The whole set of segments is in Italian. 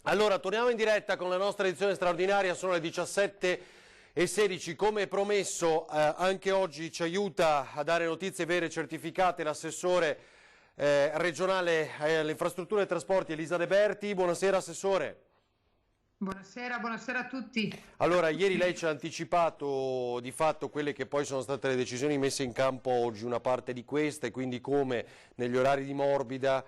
Allora, torniamo in diretta con la nostra edizione straordinaria, sono le 17:16. Come promesso, anche oggi ci aiuta a dare notizie vere e certificate l'assessore regionale alle infrastrutture e trasporti Elisa De Berti. Buonasera Assessore. Buonasera, buonasera a tutti. Allora, ieri lei ci ha anticipato di fatto quelle che poi sono state le decisioni messe in campo oggi, una parte di queste, quindi come negli orari di morbida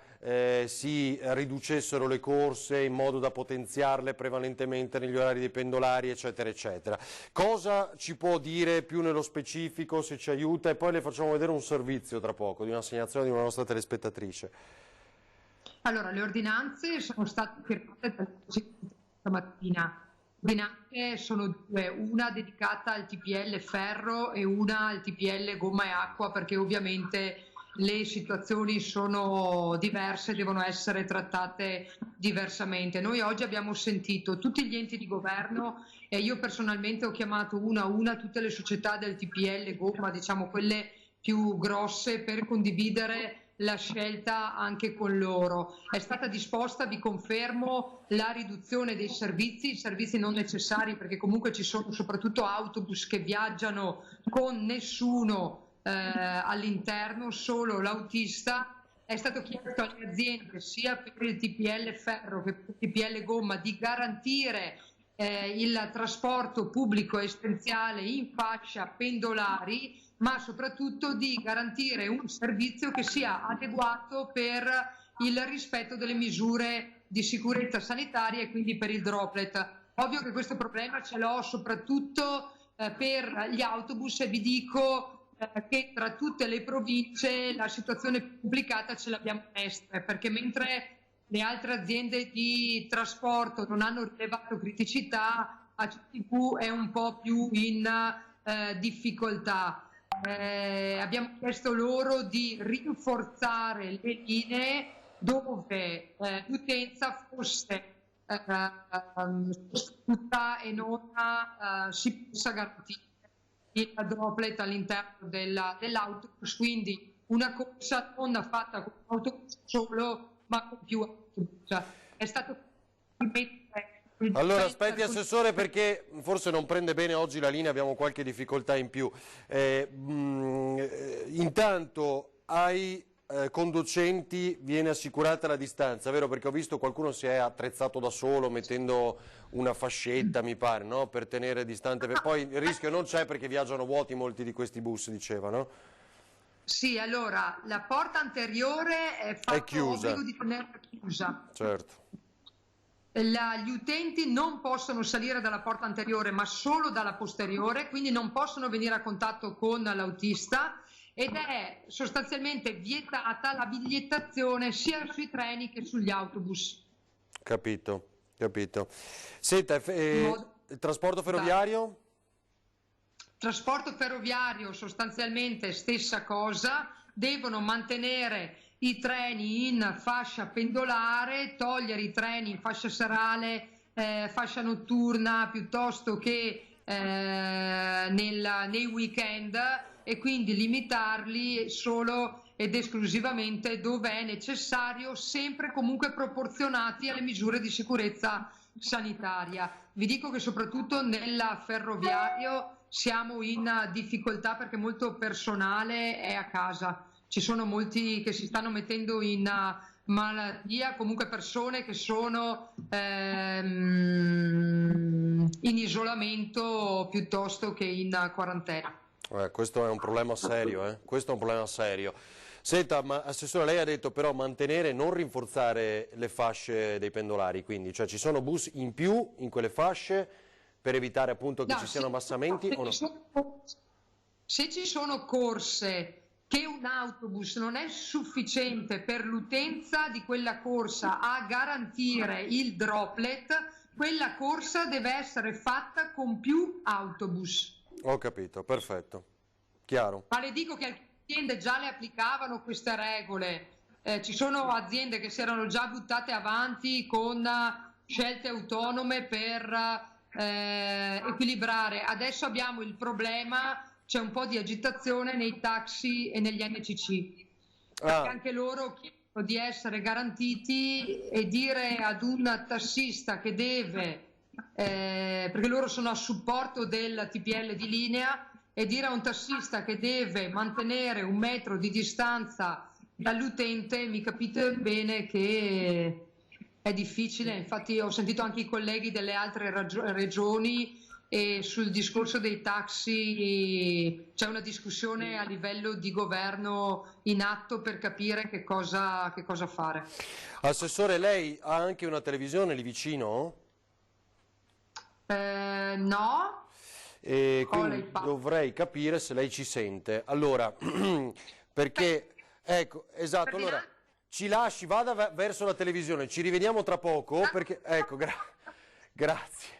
si riducessero le corse in modo da potenziarle prevalentemente negli orari dei pendolari, eccetera, eccetera. Cosa ci può dire più nello specifico, se ci aiuta? E poi le facciamo vedere un servizio tra poco, di un'assegnazione di una nostra telespettatrice. Allora, le ordinanze sono state firmate stamattina. Le ordinanze sono due, una dedicata al TPL ferro e una al TPL gomma e acqua, perché ovviamente le situazioni sono diverse, devono essere trattate diversamente. Noi oggi abbiamo sentito tutti gli enti di governo e io personalmente ho chiamato una a una tutte le società del TPL gomma, diciamo quelle più grosse, per condividere la scelta anche con loro. È stata disposta, vi confermo, la riduzione dei servizi, i servizi non necessari, perché comunque ci sono soprattutto autobus che viaggiano con nessuno all'interno, solo l'autista. È stato chiesto alle aziende, sia per il TPL ferro che per il TPL gomma, di garantire il trasporto pubblico essenziale in fascia pendolari, ma soprattutto di garantire un servizio che sia adeguato per il rispetto delle misure di sicurezza sanitaria e quindi per il droplet. Ovvio che questo problema ce l'ho soprattutto per gli autobus, e vi dico che tra tutte le province la situazione più complicata ce l'abbiamo a Mestre, perché mentre le altre aziende di trasporto non hanno rilevato criticità, ACTV è un po' più in difficoltà. Abbiamo chiesto loro di rinforzare le linee dove l'utenza fosse sostenuta e non si possa garantire il droplet all'interno dell'autobus, quindi una corsa non fatta con un autobus solo, ma con più autobus. È stato Allora aspetti Assessore, perché forse non prende bene oggi la linea, abbiamo qualche difficoltà in più. Intanto ai conducenti viene assicurata la distanza, vero? Perché ho visto qualcuno si è attrezzato da solo mettendo una fascetta, mi pare, no? Per tenere distante. Poi il rischio non c'è perché viaggiano vuoti molti di questi bus, diceva, no? Sì, allora la porta anteriore è chiusa. obbligo di tenerla chiusa. Certo. Gli utenti non possono salire dalla porta anteriore ma solo dalla posteriore, quindi non possono venire a contatto con l'autista, ed è sostanzialmente vietata la bigliettazione sia sui treni che sugli autobus. Capito, capito. Senta, il trasporto ferroviario? Trasporto ferroviario sostanzialmente stessa cosa, devono mantenere i treni in fascia pendolare, togliere i treni in fascia serale, fascia notturna, piuttosto che nei weekend, e quindi limitarli solo ed esclusivamente dove è necessario, sempre comunque proporzionati alle misure di sicurezza sanitaria. Vi dico che soprattutto nel ferroviario siamo in difficoltà perché molto personale è a casa. Ci sono molti che si stanno mettendo in malattia, comunque persone che sono in isolamento piuttosto che in quarantena. Questo è un problema serio, questo è un problema serio. Senta, ma Assessore, lei ha detto però mantenere, non rinforzare le fasce dei pendolari, quindi cioè ci sono bus in più in quelle fasce per evitare appunto che ci siano abbassamenti o no? Se ci sono corse che un autobus non è sufficiente per l'utenza di quella corsa a garantire il droplet, quella corsa deve essere fatta con più autobus. Ho capito, perfetto, chiaro. Ma le dico che alcune aziende già le applicavano queste regole, ci sono aziende che si erano già buttate avanti con scelte autonome per equilibrare. Adesso abbiamo il problema, c'è un po' di agitazione nei taxi e negli NCC, perché anche loro chiedono di essere garantiti e dire ad un tassista che deve, perché loro sono a supporto del TPL di linea, e dire a un tassista che deve mantenere 1 metro di distanza dall'utente, mi capite bene che è difficile. Infatti ho sentito anche i colleghi delle altre regioni e sul discorso dei taxi c'è una discussione a livello di governo in atto per capire che cosa fare. Assessore, lei ha anche una televisione lì vicino? No, E quindi dovrei capire se lei ci sente. Allora, perché, ecco, esatto, allora, ci lasci, vada verso la televisione, ci rivediamo tra poco, perché, ecco, grazie,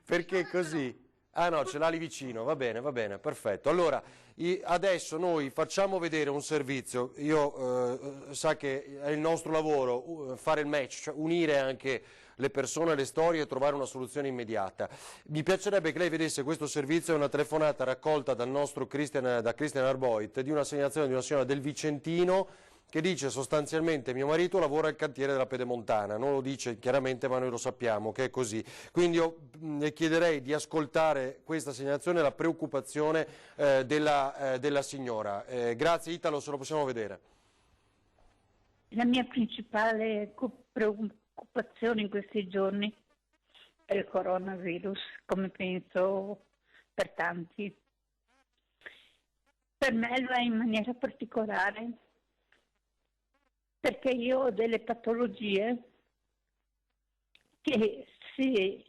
perché così... Ah no, ce l'ha lì vicino, va bene, perfetto. Allora, adesso noi facciamo vedere un servizio, sa che è il nostro lavoro, fare il match, cioè unire anche le persone, le storie e trovare una soluzione immediata. Mi piacerebbe che lei vedesse questo servizio, è una telefonata raccolta dal nostro Christian Arboit, di una segnalazione di una signora del Vicentino, che dice sostanzialmente: mio marito lavora al cantiere della Pedemontana, non lo dice chiaramente ma noi lo sappiamo che è così, quindi io le chiederei di ascoltare questa segnalazione e la preoccupazione della signora. Grazie Italo, se lo possiamo vedere. La mia principale preoccupazione in questi giorni è il coronavirus, come penso per tanti. Per me lo è in maniera particolare, perché io ho delle patologie che se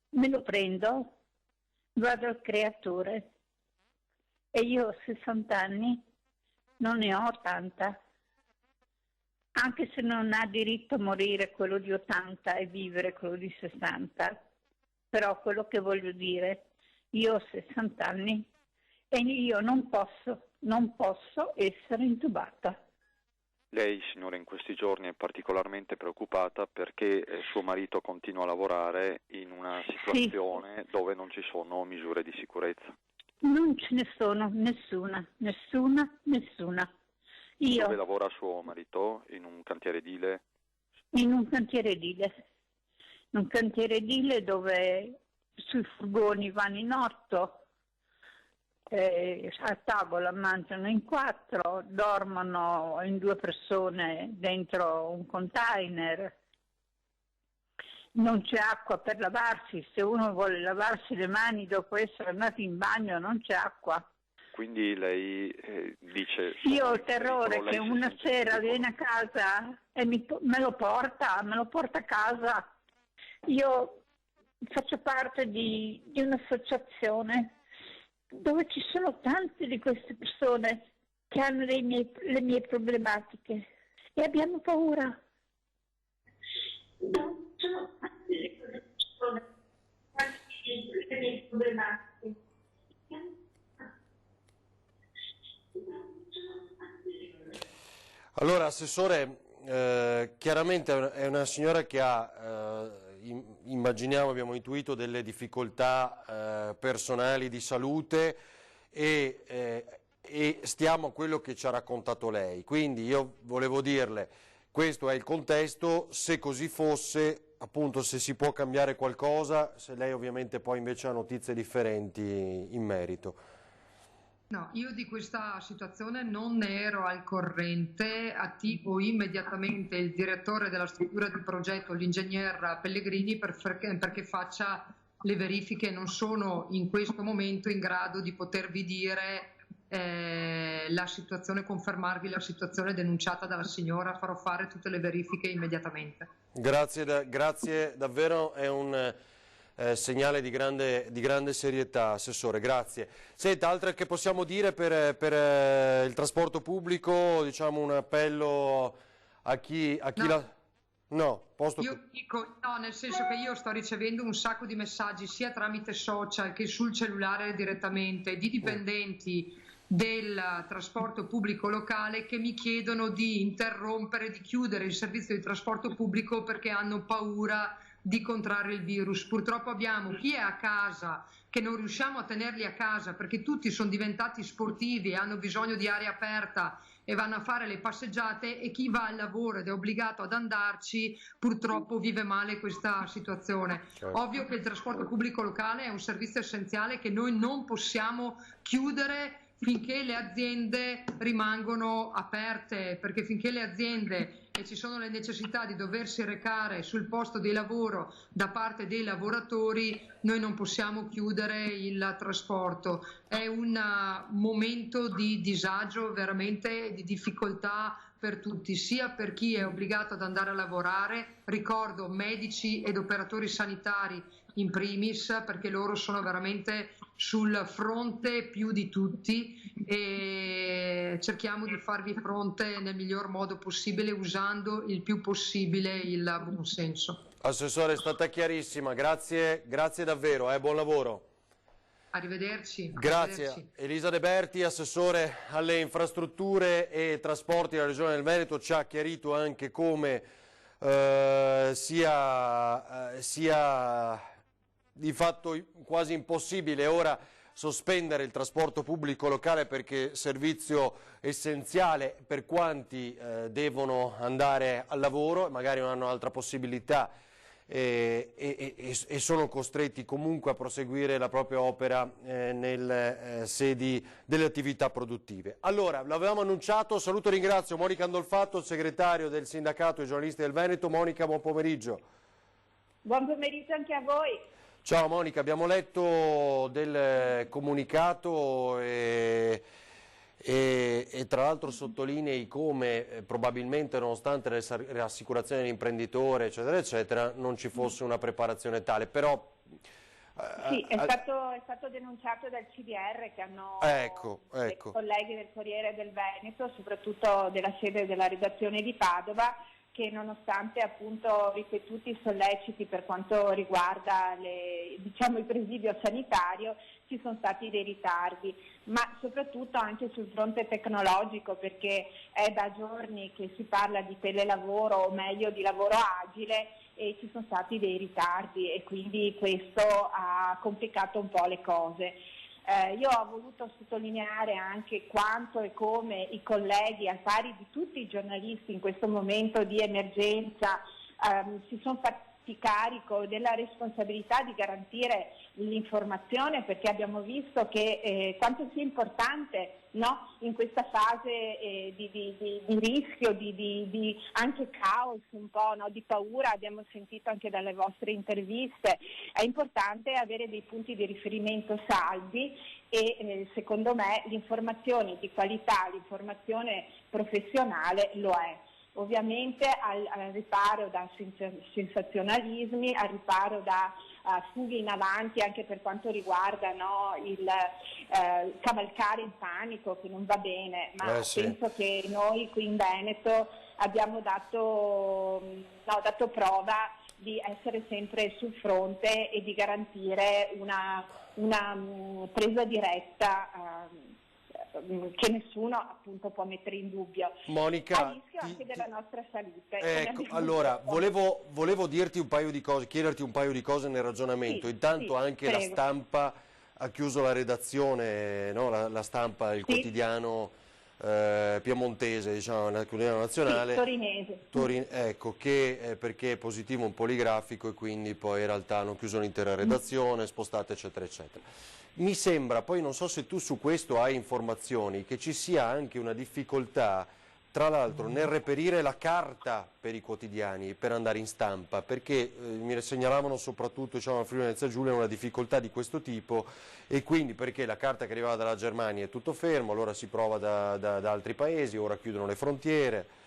me lo prendo vado al creatore e io ho 60 anni, non ne ho 80, anche se non ha diritto a morire quello di 80 e vivere quello di 60, però quello che voglio dire, io ho 60 anni e io non posso essere intubata. Lei, signora, in questi giorni è particolarmente preoccupata perché suo marito continua a lavorare in una situazione dove non ci sono misure di sicurezza. Non ce ne sono, nessuna. Dove lavora suo marito? In un cantiere edile? In un cantiere edile dove sui furgoni vanno in 8, a tavola mangiano in 4, dormono in 2 persone dentro un container, non c'è acqua per lavarsi, se uno vuole lavarsi le mani dopo essere andato in bagno non c'è acqua. Quindi lei dice... Io ho il terrore che una sera viene a casa e me lo porta a casa. Io faccio parte di un'associazione dove ci sono tante di queste persone che hanno le mie problematiche e abbiamo paura. Non sono tante di queste persone che hanno le mie problematiche. Allora, Assessore, chiaramente è una signora che ha, immaginiamo, abbiamo intuito, delle difficoltà personali di salute e stiamo a quello che ci ha raccontato lei. Quindi io volevo dirle, questo è il contesto, se così fosse, appunto, se si può cambiare qualcosa, se lei ovviamente poi invece ha notizie differenti in merito. No, io di questa situazione non ne ero al corrente, attivo immediatamente il direttore della struttura di progetto, l'ingegner Pellegrini, perché faccia le verifiche. Non sono in questo momento in grado di potervi dire la situazione, confermarvi la situazione denunciata dalla signora. Farò fare tutte le verifiche immediatamente. Grazie davvero, è un... segnale di grande serietà, Assessore, grazie. Senta, altre che possiamo dire per il trasporto pubblico, diciamo un appello a chi no. la... No, posto... Io dico no, nel senso che io sto ricevendo un sacco di messaggi sia tramite social che sul cellulare direttamente di dipendenti del trasporto pubblico locale che mi chiedono di interrompere, di chiudere il servizio di trasporto pubblico perché hanno paura di contrarre il virus. Purtroppo abbiamo chi è a casa, che non riusciamo a tenerli a casa perché tutti sono diventati sportivi e hanno bisogno di aria aperta e vanno a fare le passeggiate, e chi va al lavoro ed è obbligato ad andarci purtroppo vive male questa situazione. Ovvio che il trasporto pubblico locale è un servizio essenziale che noi non possiamo chiudere finché le aziende rimangono aperte, perché finché le aziende e ci sono le necessità di doversi recare sul posto di lavoro da parte dei lavoratori, noi non possiamo chiudere il trasporto. È un momento di disagio, veramente di difficoltà per tutti, sia per chi è obbligato ad andare a lavorare, ricordo medici ed operatori sanitari in primis, perché loro sono veramente sul fronte più di tutti, e cerchiamo di farvi fronte nel miglior modo possibile usando il più possibile il buon senso. Assessore, è stata chiarissima, grazie davvero, buon lavoro. Arrivederci. Grazie. Arrivederci. Elisa De Berti, assessore alle infrastrutture e trasporti della Regione del Veneto, ci ha chiarito anche come sia di fatto quasi impossibile ora sospendere il trasporto pubblico locale, perché servizio essenziale per quanti devono andare al lavoro e magari non hanno altra possibilità e sono costretti comunque a proseguire la propria opera nelle sedi delle attività produttive. Allora, l'avevamo annunciato, saluto e ringrazio Monica Andolfatto, il segretario del Sindacato dei giornalisti del Veneto. Monica, buon pomeriggio. Buon pomeriggio anche a voi. Ciao Monica, abbiamo letto del comunicato e tra l'altro sottolinei come probabilmente, nonostante le rassicurazioni dell'imprenditore eccetera eccetera, non ci fosse una preparazione tale, però sì, è stato denunciato dal CDR, che hanno i colleghi del Corriere del Veneto, soprattutto della sede della redazione di Padova, che nonostante appunto ripetuti solleciti per quanto riguarda il presidio sanitario, ci sono stati dei ritardi, ma soprattutto anche sul fronte tecnologico, perché è da giorni che si parla di telelavoro, o meglio di lavoro agile, e ci sono stati dei ritardi e quindi questo ha complicato un po' le cose. Io ho voluto sottolineare anche quanto e come i colleghi, al pari di tutti i giornalisti in questo momento di emergenza, si sono fatti carico della responsabilità di garantire l'informazione, perché abbiamo visto che quanto sia importante, no? In questa fase di rischio, di anche caos, un po', no? Di paura, abbiamo sentito anche dalle vostre interviste, è importante avere dei punti di riferimento saldi e secondo me l'informazione di qualità, l'informazione professionale lo è. Ovviamente al riparo da sensazionalismi, al riparo da fughe in avanti anche per quanto riguarda, no, il cavalcare il panico, che non va bene, ma penso che noi qui in Veneto abbiamo dato prova di essere sempre sul fronte e di garantire una presa diretta che nessuno appunto può mettere in dubbio. Monica, a rischio anche della nostra salute. Ecco, allora volevo dirti un paio di cose, chiederti un paio di cose nel ragionamento. Intanto anche prego. La Stampa ha chiuso la redazione, no? La Stampa, il quotidiano piemontese, diciamo, il quotidiano nazionale, torinese. Ecco, che perché è positivo un poligrafico e quindi poi in realtà hanno chiuso l'intera redazione, spostate eccetera eccetera. Mi sembra, poi non so se tu su questo hai informazioni, che ci sia anche una difficoltà, tra l'altro, nel reperire la carta per i quotidiani, per andare in stampa, perché mi segnalavano soprattutto, diciamo, a Friuli Venezia Giulia una difficoltà di questo tipo, e quindi perché la carta che arrivava dalla Germania è tutto fermo, allora si prova da altri paesi, ora chiudono le frontiere.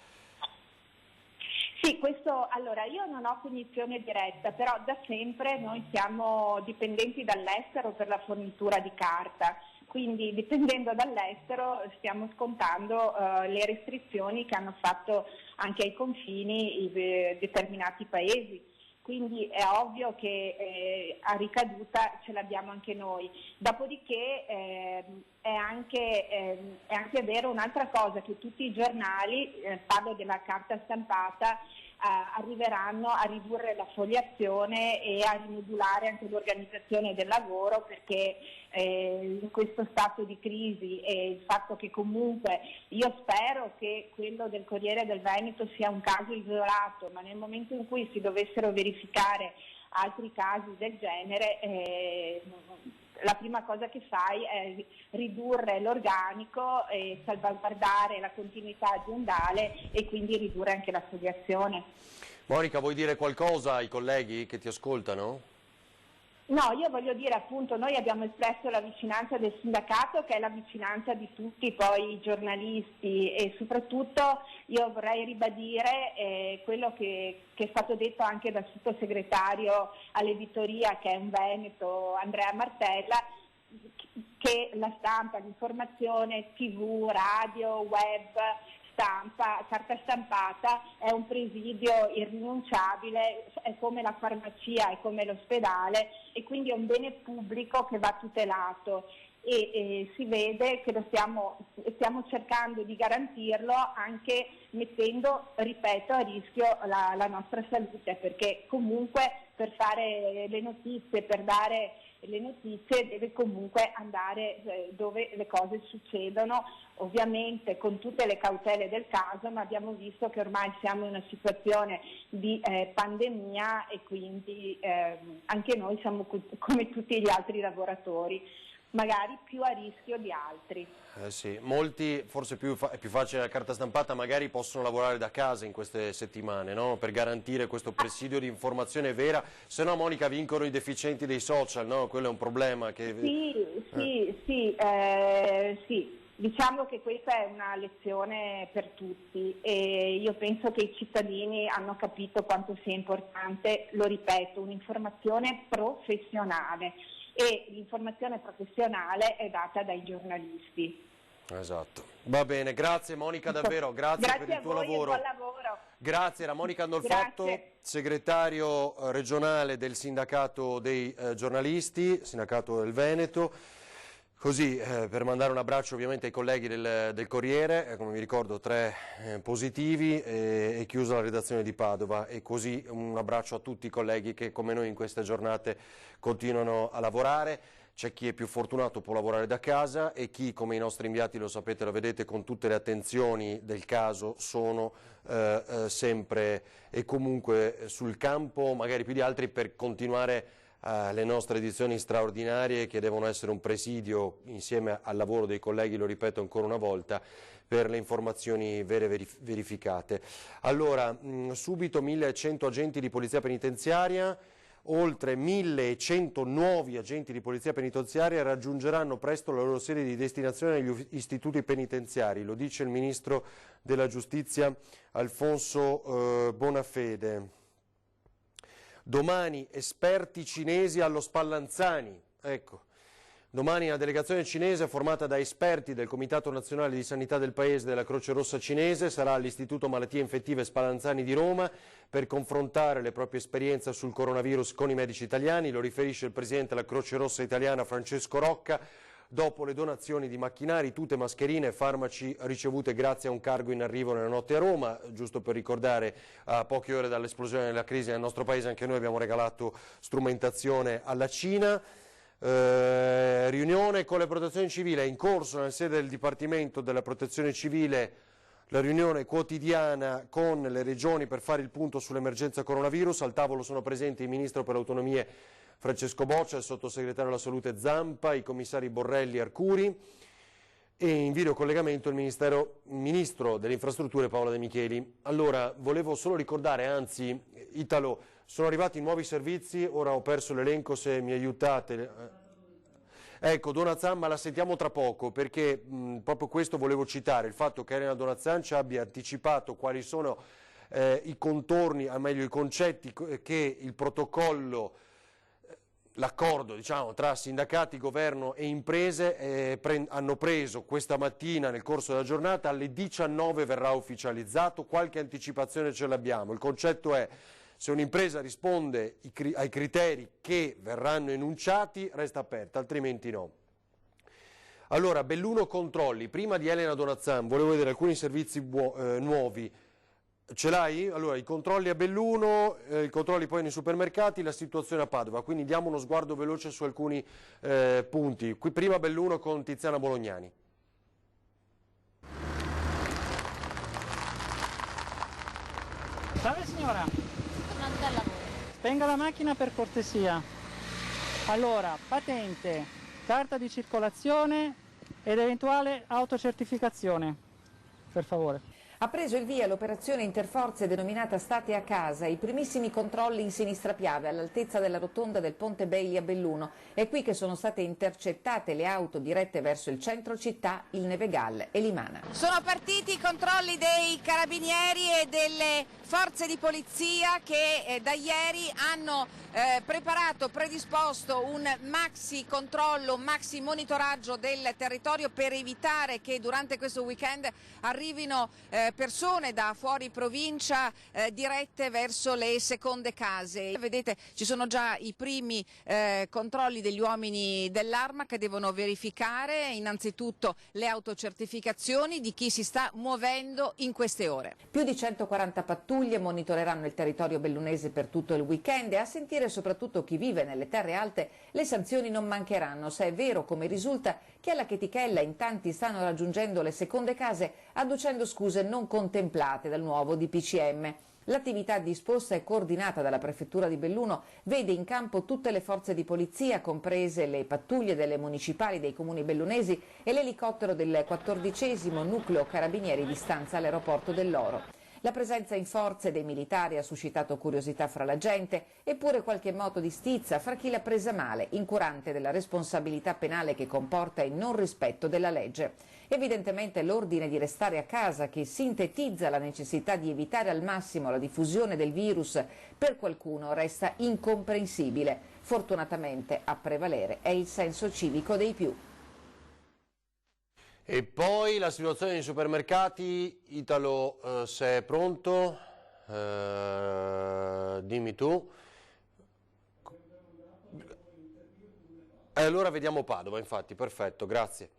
Sì, questo, allora io non ho cognizione diretta, però da sempre noi siamo dipendenti dall'estero per la fornitura di carta, quindi dipendendo dall'estero stiamo scontando le restrizioni che hanno fatto anche ai confini determinati paesi. Quindi è ovvio che a ricaduta ce l'abbiamo anche noi. Dopodiché è anche vero un'altra cosa, che tutti i giornali, parlo della carta stampata, arriveranno a ridurre la foliazione e a rimodulare anche l'organizzazione del lavoro, perché in questo stato di crisi e il fatto che comunque io spero che quello del Corriere del Veneto sia un caso isolato, ma nel momento in cui si dovessero verificare altri casi del genere, la prima cosa che fai è ridurre l'organico e salvaguardare la continuità aziendale e quindi ridurre anche la foliazione. Monica, vuoi dire qualcosa ai colleghi che ti ascoltano? No, io voglio dire appunto, noi abbiamo espresso la vicinanza del sindacato, che è la vicinanza di tutti poi i giornalisti, e soprattutto io vorrei ribadire quello che è stato detto anche dal sottosegretario all'editoria, che è un veneto, Andrea Martella, che la stampa, l'informazione, TV, radio, web, stampa, carta stampata è un presidio irrinunciabile, è come la farmacia, è come l'ospedale, e quindi è un bene pubblico che va tutelato, e si vede che stiamo cercando di garantirlo, anche mettendo, ripeto, a rischio la nostra salute, perché comunque per fare le notizie, per dare le notizie deve comunque andare dove le cose succedono, ovviamente con tutte le cautele del caso, ma abbiamo visto che ormai siamo in una situazione di pandemia, e quindi anche noi siamo come tutti gli altri lavoratori, magari più a rischio di altri. Sì, molti, forse è più facile la carta stampata, magari possono lavorare da casa in queste settimane, no? Per garantire questo presidio di informazione vera, se no, Monica, vincono i deficienti dei social, no? Quello è un problema che... Sì. Diciamo che questa è una lezione per tutti, e io penso che i cittadini hanno capito quanto sia importante, lo ripeto, un'informazione professionale, e l'informazione professionale è data dai giornalisti. Esatto. Va bene, grazie Monica, davvero, grazie per il tuo lavoro. Buon lavoro. Grazie, era Monica Andolfatto, segretario regionale del sindacato dei giornalisti, sindacato del Veneto. Così, per mandare un abbraccio ovviamente ai colleghi del Corriere, come vi ricordo 3 positivi, e chiusa la redazione di Padova, e così un abbraccio a tutti i colleghi che come noi in queste giornate continuano a lavorare. C'è chi è più fortunato, può lavorare da casa, e chi, come i nostri inviati, lo sapete, lo vedete, con tutte le attenzioni del caso, sono sempre e comunque sul campo, magari più di altri, per continuare le nostre edizioni straordinarie, che devono essere un presidio insieme al lavoro dei colleghi, lo ripeto ancora una volta, per le informazioni vere e verificate. Allora, subito 1100 agenti di polizia penitenziaria, oltre 1100 nuovi agenti di polizia penitenziaria raggiungeranno presto la loro sede di destinazione negli istituti penitenziari, lo dice il Ministro della Giustizia Alfonso Bonafede. Domani esperti cinesi allo Spallanzani, ecco. Domani una delegazione cinese formata da esperti del Comitato Nazionale di Sanità del Paese della Croce Rossa cinese sarà all'Istituto Malattie Infettive Spallanzani di Roma per confrontare le proprie esperienze sul coronavirus con i medici italiani, lo riferisce il Presidente della Croce Rossa italiana Francesco Rocca, dopo le donazioni di macchinari, tute, mascherine e farmaci ricevute grazie a un cargo in arrivo nella notte a Roma. Giusto per ricordare, a poche ore dall'esplosione della crisi nel nostro Paese, anche noi abbiamo regalato strumentazione alla Cina. Riunione con le protezioni civili, è in corso nella sede del Dipartimento della Protezione Civile la riunione quotidiana con le regioni per fare il punto sull'emergenza coronavirus. Al tavolo sono presenti il Ministro per le Autonomie Francesco Boccia, il Sottosegretario alla Salute Zampa, i commissari Borrelli e Arcuri, e in videocollegamento il Ministro delle Infrastrutture Paola De Micheli. Allora, volevo solo ricordare, anzi, Italo, sono arrivati nuovi servizi, ora ho perso l'elenco, se mi aiutate. Ecco, Donazan, ma la sentiamo tra poco, perché proprio questo volevo citare, il fatto che Elena Donazan ci abbia anticipato quali sono i contorni, o meglio i concetti che il protocollo, l'accordo, diciamo, tra sindacati, governo e imprese hanno preso questa mattina nel corso della giornata. Alle 19 verrà ufficializzato, qualche anticipazione ce l'abbiamo. Il concetto è: se un'impresa risponde ai criteri che verranno enunciati, resta aperta, altrimenti no. Allora, Belluno Controlli, prima di Elena Donazan, volevo vedere alcuni servizi nuovi. Ce l'hai? Allora, i controlli a Belluno, i controlli poi nei supermercati, la situazione a Padova, quindi diamo uno sguardo veloce su alcuni punti. Qui prima Belluno con Tiziana Bolognani. Salve signora, spenga la macchina per cortesia. Allora, patente, carta di circolazione ed eventuale autocertificazione, per favore. Ha preso il via l'operazione interforze denominata State a casa, i primissimi controlli in Sinistra Piave all'altezza della rotonda del Ponte Bailey a Belluno. È qui che sono state intercettate le auto dirette verso il centro città, il Nevegal e Limana. Sono partiti i controlli dei carabinieri e delle forze di polizia che da ieri hanno predisposto un maxi controllo, un maxi monitoraggio del territorio per evitare che durante questo weekend arrivino persone da fuori provincia dirette verso le seconde case. Vedete, ci sono già i primi controlli degli uomini dell'Arma che devono verificare innanzitutto le autocertificazioni di chi si sta muovendo in queste ore. Più di 140 pattuglie monitoreranno il territorio bellunese per tutto il weekend e a sentire soprattutto chi vive nelle terre alte le sanzioni non mancheranno, se è vero, come risulta, che alla Chetichella in tanti stanno raggiungendo le seconde case adducendo scuse non contemplate dal nuovo DPCM. L'attività disposta e coordinata dalla Prefettura di Belluno vede in campo tutte le forze di polizia, comprese le pattuglie delle municipali dei comuni bellunesi e l'elicottero del 14° nucleo carabinieri di stanza all'aeroporto dell'Oro. La presenza in forze dei militari ha suscitato curiosità fra la gente, eppure qualche moto di stizza fra chi l'ha presa male, incurante della responsabilità penale che comporta il non rispetto della legge. Evidentemente l'ordine di restare a casa, che sintetizza la necessità di evitare al massimo la diffusione del virus, per qualcuno resta incomprensibile. Fortunatamente a prevalere è il senso civico dei più. E poi la situazione nei supermercati. Italo, se è pronto, dimmi tu. Allora vediamo Padova, infatti, perfetto, grazie.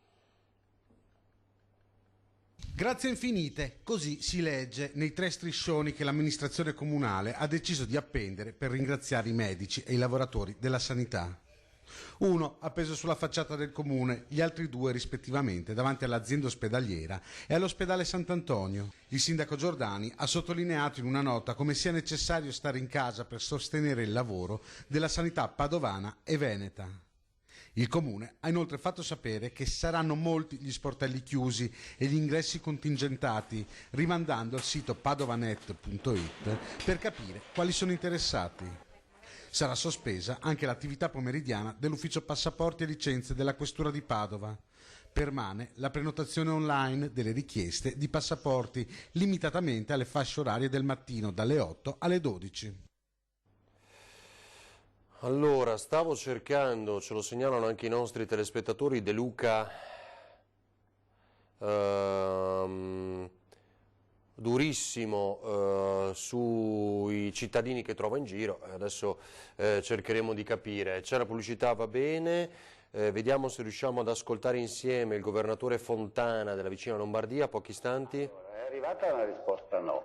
Grazie infinite, così si legge nei 3 striscioni che l'amministrazione comunale ha deciso di appendere per ringraziare i medici e i lavoratori della sanità. Uno appeso sulla facciata del comune, gli altri 2 rispettivamente davanti all'azienda ospedaliera e all'ospedale Sant'Antonio. Il sindaco Giordani ha sottolineato in una nota come sia necessario stare in casa per sostenere il lavoro della sanità padovana e veneta. Il comune ha inoltre fatto sapere che saranno molti gli sportelli chiusi e gli ingressi contingentati, rimandando al sito padovanet.it per capire quali sono interessati. Sarà sospesa anche l'attività pomeridiana dell'ufficio passaporti e licenze della Questura di Padova. Permane la prenotazione online delle richieste di passaporti limitatamente alle fasce orarie del mattino dalle 8 alle 12. Allora, stavo cercando, ce lo segnalano anche i nostri telespettatori, De Luca, durissimo sui cittadini che trova in giro. Adesso cercheremo di capire. C'è la pubblicità, va bene, vediamo se riusciamo ad ascoltare insieme il governatore Fontana della vicina Lombardia, pochi istanti. Allora, è arrivata una risposta no.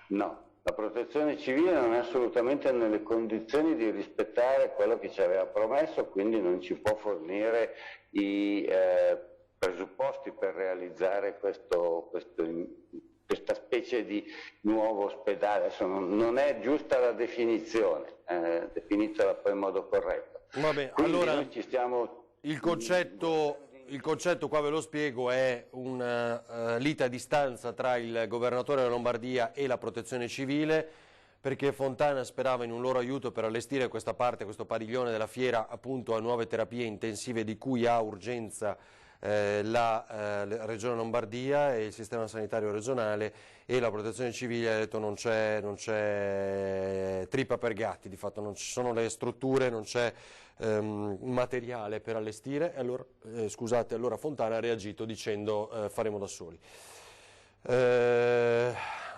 No. La protezione civile non è assolutamente nelle condizioni di rispettare quello che ci aveva promesso, quindi non ci può fornire i presupposti per realizzare questa specie di nuovo ospedale. Adesso non è giusta la definizione, definitela poi in modo corretto. Vabbè, quindi allora noi ci stiamo... Il concetto, qua ve lo spiego, è una lite a distanza tra il governatore della Lombardia e la protezione civile, perché Fontana sperava in un loro aiuto per allestire questa parte, questo padiglione della fiera, appunto a nuove terapie intensive di cui ha urgenza la Regione Lombardia e il sistema sanitario regionale, e la protezione civile ha detto non c'è trippa per gatti, di fatto non ci sono le strutture, non c'è materiale per allestire, e allora, allora Fontana ha reagito dicendo faremo da soli.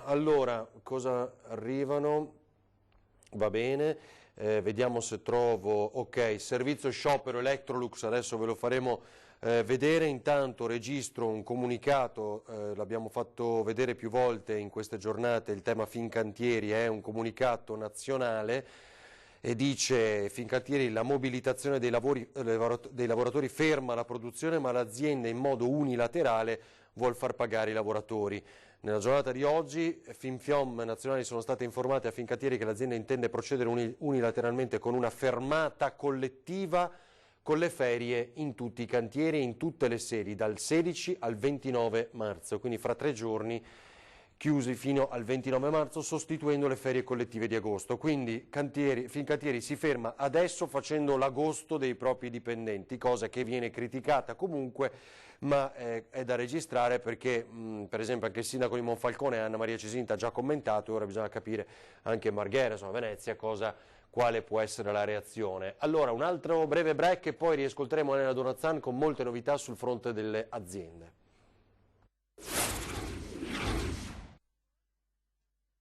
Allora, cosa arrivano? Va bene, vediamo se trovo, ok, servizio sciopero Electrolux, adesso ve lo faremo vedere. Intanto registro un comunicato, l'abbiamo fatto vedere più volte in queste giornate, il tema Fincantieri è un comunicato nazionale e dice Fincantieri: la mobilitazione dei lavoratori ferma la produzione, ma l'azienda in modo unilaterale vuol far pagare i lavoratori. Nella giornata di oggi Finfiom nazionali sono state informate a Fincantieri che l'azienda intende procedere unilateralmente con una fermata collettiva con le ferie in tutti i cantieri e in tutte le sedi dal 16 al 29 marzo, quindi fra 3 giorni chiusi fino al 29 marzo, sostituendo le ferie collettive di agosto. Quindi Fincantieri si ferma adesso facendo l'agosto dei propri dipendenti, cosa che viene criticata comunque, ma è da registrare perché per esempio anche il sindaco di Monfalcone, Anna Maria Cesinta, ha già commentato, e ora bisogna capire anche Marghera, insomma Venezia, quale può essere la reazione. Allora un altro breve break e poi riascolteremo Elena Donazan con molte novità sul fronte delle aziende.